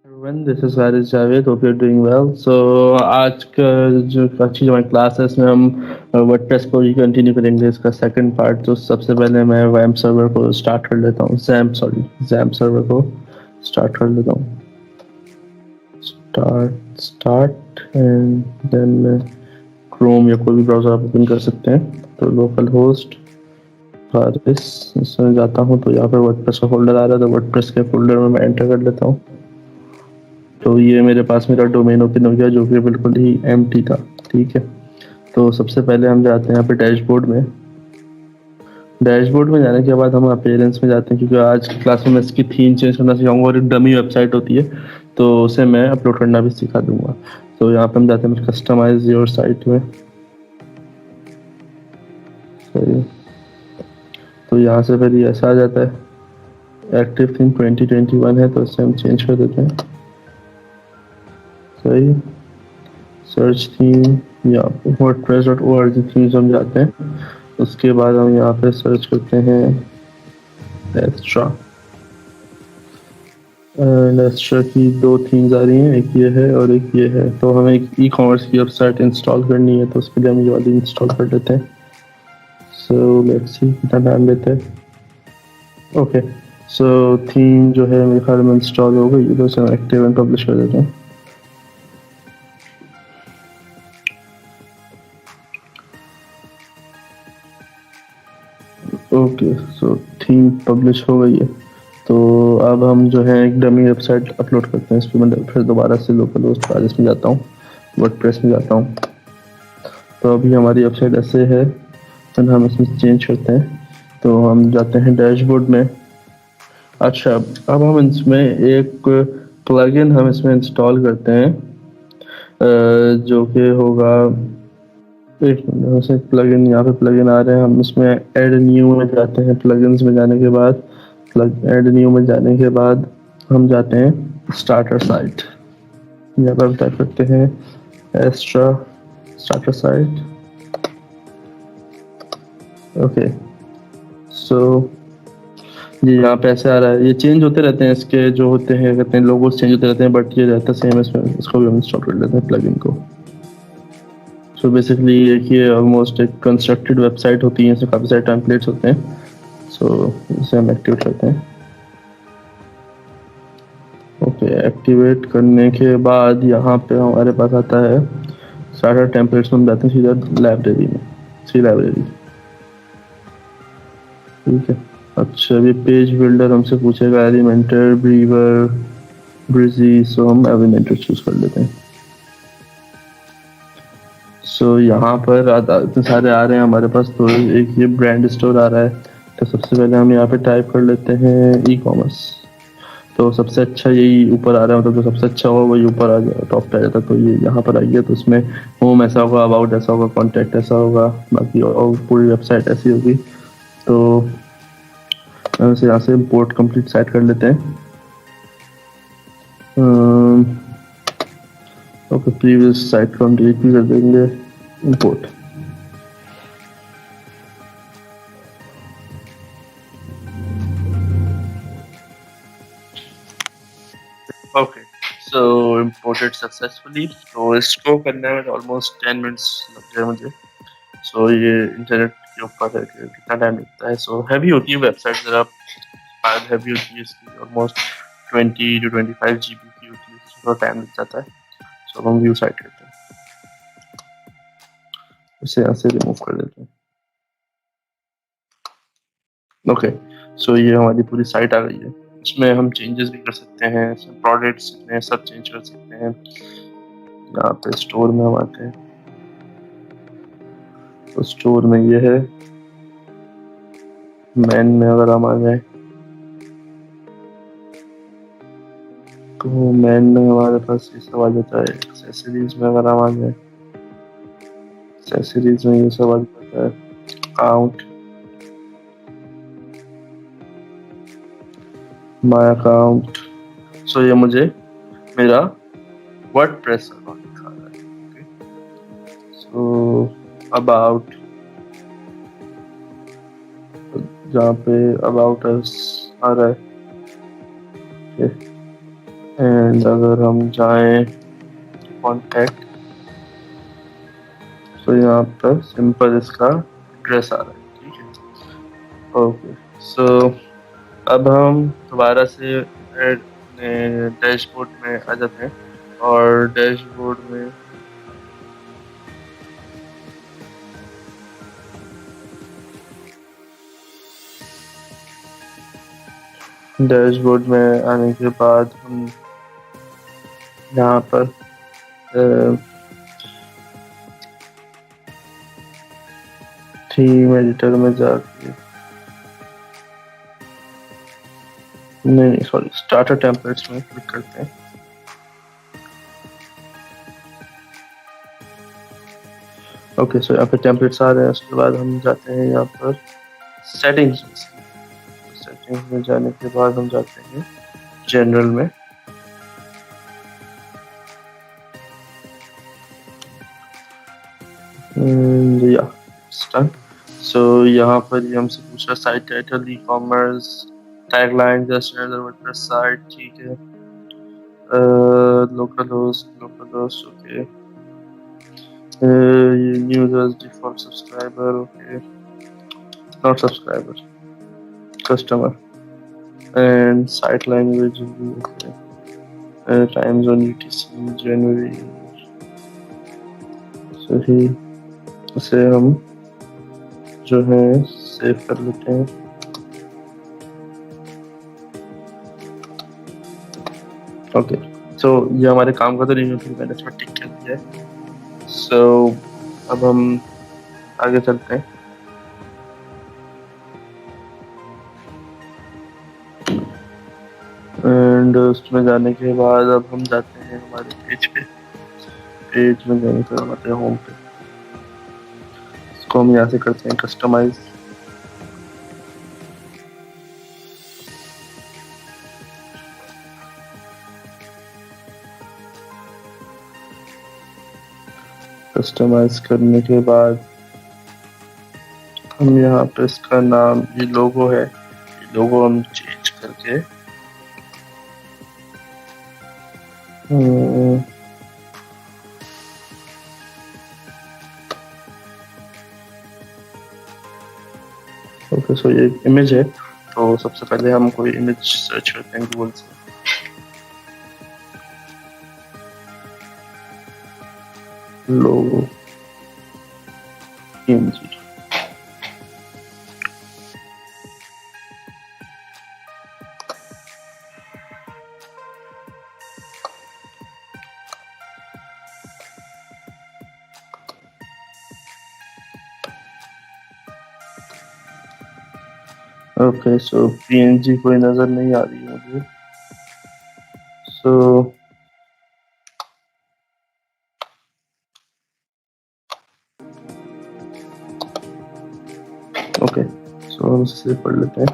Everyone, this is Haris Javed. Hope you're doing well. So आज का जो अच्छी जो हमारी क्लास है इसमें हम वर्डप्रेस को ही कंटिन्यू करेंगे इसका सेकंड पार्ट। तो सबसे पहले मैं वैम्प सर्वर को स्टार्ट कर लेता हूँ। जैम्प सर्वर को स्टार्ट कर लेता हूँ। स्टार्ट एंड देन क्रोम या कोई भी ब्राउज़र आप ओपन कर सकते हैं। तो लोकल होस्ट हारिस इसमें जाता हूँ तो यहाँ पर वर्डप्रेस का फोल्डर आ रहा है। तो वर्डप्रेस के फोल्डर में मैं एंटर कर लेता हूँ। तो ये मेरे पास मेरा डोमेन ओपन हो गया जो कि बिल्कुल ही एम्प्टी था। ठीक है, तो सबसे पहले हम जाते हैं यहाँ पे डैशबोर्ड में। डैशबोर्ड में जाने के बाद हम अपीयरेंस में जाते हैं, क्योंकि आज की क्लास में मैं इसकी थीम चेंज करना सिखाऊंगा और एक डमी वेबसाइट होती है तो उसे मैं अपलोड करना भी सिखा दूंगा। तो यहाँ पे हम जाते हैं कस्टमाइज योर साइट में। सही, तो यहाँ से फिर ये ऐसा आ जाता है। एक्टिव थीम 2021 है तो इसे हम चेंज कर देते हैं। सही, सर्च थीम या wordpress.org थीम्स हम जाते हैं। उसके बाद हम यहाँ पे सर्च करते हैं एक्स्ट्रा। एंड एक्स्ट्रा की दो थीम्स आ रही हैं, एक ये है और एक ये है। तो हमें एक ई कॉमर्स की वेबसाइट इंस्टॉल करनी है तो उसके लिए हम ये वाली इंस्टॉल कर लेते हैं। सो लेट्स सी कितना टाइम लेते हैं। ओके, सो थीम जो है मेरे ख्याल में इंस्टॉल हो गई, तो उसे हम एक्टिव एंड पब्लिश कर देते हैं। ओके, सो थीम पब्लिश हो गई है। तो अब हम जो है एक डमी वेबसाइट अपलोड करते हैं। इस पर मैं फिर दोबारा से लोकल होस्ट पेज में जाता हूँ, वर्डप्रेस में जाता हूँ। तो अभी हमारी वेबसाइट ऐसे है, फिर हम इसमें चेंज करते हैं। तो हम जाते हैं डैशबोर्ड में। अच्छा, अब हम इसमें एक प्लगइन हम इसमें इंस्टॉल करते हैं, जो कि होगा, एक मिनट से प्लगइन, यहाँ पे प्लगइन आ रहे हैं। हम इसमें ऐड न्यू में जाते हैं। प्लगइन्स में जाने के बाद प्लग ऐड न्यू में जाने के बाद हम जाते हैं स्टार्टर साइट। यहाँ पर हम टाइप करते हैं extra starter site. Okay, so ये यहाँ पे ऐसे आ रहा है। ये चेंज होते रहते हैं, इसके जो होते हैं कहते हैं लोगोस चेंज होते रहते हैं, बट ये रहता है सेम इसमें। इसको भी हम इंस्टॉल कर लेते हैं प्लगइन को। सो बेसिकली ये ऑलमोस्ट एक कंस्ट्रक्टेड वेबसाइट होती है, इसमें काफ़ी सारे टेम्पलेट्स होते हैं। सो इसे हम एक्टिवेट करते हैं। ओके, एक्टिवेट करने के बाद यहाँ पे हमारे पास आता है स्टार्टर टेम्पलेट्स में। हम जाते हैं सीधा लाइब्रेरी में, सी लाइब्रेरी। ठीक है, अच्छा अभी पेज बिल्डर हमसे पूछेगा एलिमेंटर, ब्रीवर, ब्रिजी। सो हम एलिमेंटर चूज कर लेते हैं। सो यहाँ पर इतने सारे आ रहे हैं हमारे पास। तो एक ये ब्रांड स्टोर आ रहा है, तो सबसे पहले हम यहाँ पे टाइप कर लेते हैं ई कॉमर्स। तो सबसे अच्छा यही ऊपर आ रहा है, मतलब जो सबसे अच्छा होगा वही ऊपर आ जाए, टॉप पे आ जाता है। तो ये यहाँ पर आइए, तो इसमें होम ऐसा होगा, अबाउट ऐसा होगा, कॉन्टैक्ट ऐसा होगा, बाकी और पूरी वेबसाइट ऐसी होगी। तो यहाँ से इम्पोर्ट कंप्लीट साइट कर लेते हैं। ओके, प्रीवियस साइट को हम डिलीट भी कर देंगे। इम्पोर्ट। ओके, सो इम्पोर्टेड सक्सेसफुली। तो इसको करने में ऑलमोस्ट 10 मिनट्स लग गए मुझे। सो ये इंटरनेट के ऊपर है कि कितना टाइम लगता है। सो हैवी होती है वेबसाइट, ज़रा शायद हैवी होती है इसकी, ऑलमोस्ट 20 to 25 GB की होती है, थोड़ा टाइम लग जाता है। सो हम व्यू साइट करते हैं, इसे यहाँ से रिमूव कर देते हैं। ओके, सो ये हमारी पूरी साइट आ गई है। इसमें हम चेंजेस भी कर सकते हैं, इसमें प्रोडक्ट्स में सब चेंज कर सकते हैं। यहाँ पे स्टोर में हम आते हैं, तो स्टोर में ये है। मैन में अगर हम आ जाए, तो मैन में हमारे पास ये सब आ जाता है। एक्सेसरीज में अगर हम आ जाए, एक्सेसरीज में ये सब आ जाता है। Account, my account. सो ये मुझे मेरा वर्डप्रेस अकाउंट दिखा रहा है। सो अबाउट, जहाँ पे अबाउट अस आ रहा है। एंड अगर हम जाएं कॉन्टैक्ट, तो यहाँ पर सिंपल इसका एड्रेस आ रहा है, ठीक है। ओके, सो अब हम दोबारा से अपने डैशबोर्ड में आ जाते हैं, और डैशबोर्ड में आने के बाद हम यहाँ पर थीम एडिटर में जाके, नहीं सॉरी, स्टार्टर टेम्पलेट्स में क्लिक करते हैं। ओके, सो यहाँ पे टेम्पलेट्स आ रहे हैं। उसके बाद हम जाते हैं यहाँ पर सेटिंग्स में। सेटिंग्स में जाने के बाद हम जाते हैं जनरल में। या स्टार्ट। सो यहाँ पर ये हमसे पूछ रहा है site title, e commerce, tagline, just another WordPress site, ठीक है। Local host, okay. Users, default subscriber, okay, not subscriber, customer, and site language, okay, time zone UTC January, सही। इसे हम जो है सेव कर लेते हैं। ओके, सो ये हमारे काम का तो रिव्यू मैंने इसमें टिक कर दिया है। सो अब हम आगे चलते हैं। एंड उसमें जाने के बाद अब हम जाते हैं हमारे पेज पे। पेज में जाने के बाद हमारे होम पे, इसको हम यहाँ से करते हैं कस्टमाइज। कस्टमाइज करने के बाद हम यहाँ पे इसका नाम, ये लोगो है, ये लोगो हम चेंज करके ओके, सो ये इमेज है, तो सबसे पहले हम कोई इमेज सर्च करते हैं गूगल से। लोगो PNG, ओके। सो PNG कोई नजर नहीं आ रही है मुझे। सो ओके, सो हम इसे पढ़ लेते हैं,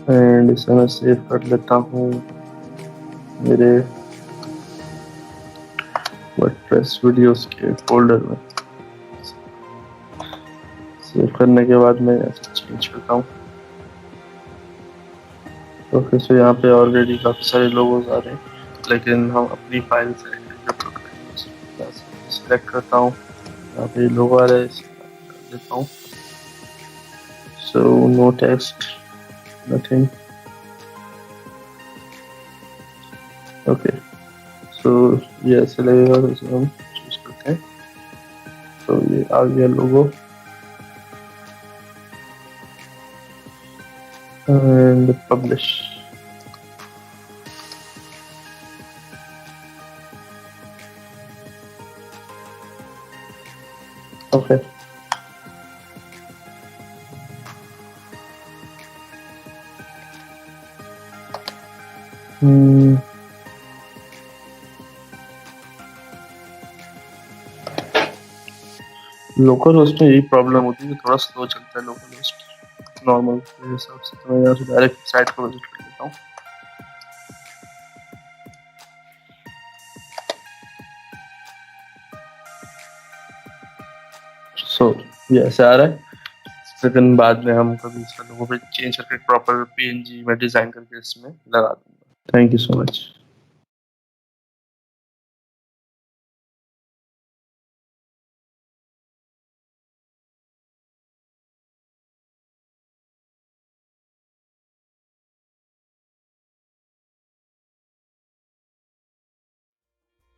एंड इसे मैं सेव कर लेता हूँ मेरे वर्डप्रेस वीडियोस के फोल्डर में। सेव करने के बाद मैं ऐसे चेंज करता हूँ। ओके, सो यहाँ पे ऑलरेडी काफ़ी सारे लोगोस आ रहे हैं, लेकिन हम अपनी फाइल से सिलेक्ट करता हूँ। यहाँ पे लोगो आ रहे हैं, देता हूँ। So no text, nothing, okay. So ये ऐसे लगेगा, तो इसे हम चूज करते हैं। तो ये आ गया logo, and publish. Okay, local host में यही प्रॉब्लम होती है कि थोड़ा स्लो चलता है लोकल होस्ट नॉर्मल के हिसाब से। तो मैं यहाँ से डायरेक्ट साइट को विजिट कर लेता हूँ। सो ये ऐसे आ रहा है, लेकिन बाद में हम कभी इसका लोगो पे चेंज करके प्रॉपर PNG में डिजाइन करके इसमें लगा दूंगा। Thank you so much.